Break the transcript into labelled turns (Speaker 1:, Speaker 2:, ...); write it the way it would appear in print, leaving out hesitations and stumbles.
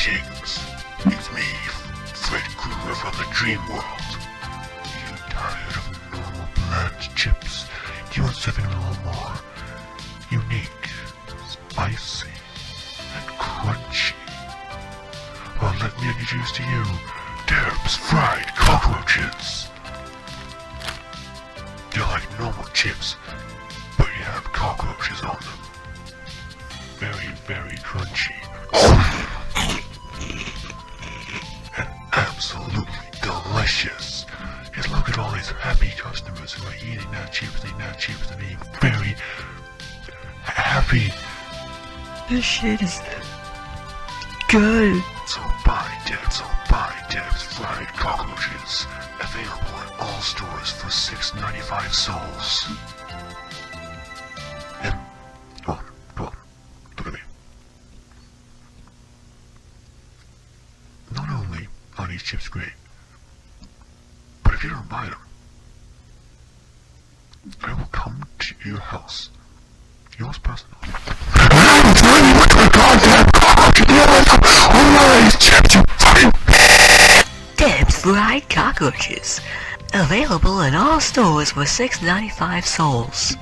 Speaker 1: Greetings. It's me, Fred Krueger from the Dream World. You tired of normal bland chips? Do you want something a little more unique, spicy, and crunchy? Well, let me introduce to you Derb's Fried Cockroaches. They're like normal chips, but you have cockroaches on them. Very, very crunchy. And absolutely delicious. Just look at all these happy customers who are eating their chips and being very happy.
Speaker 2: This shit is good.
Speaker 1: So buy Deb's Fried Cockroaches. Available in all stores for $6.95 souls. And, come on, look at me. Not only are these chips great, but if you don't buy them, I will come to your house. Yours personally. I'm telling you what the goddamn cockroaches chips, you fucking
Speaker 2: Deb's Fried Cockroaches. Available in all stores for $6.95 souls.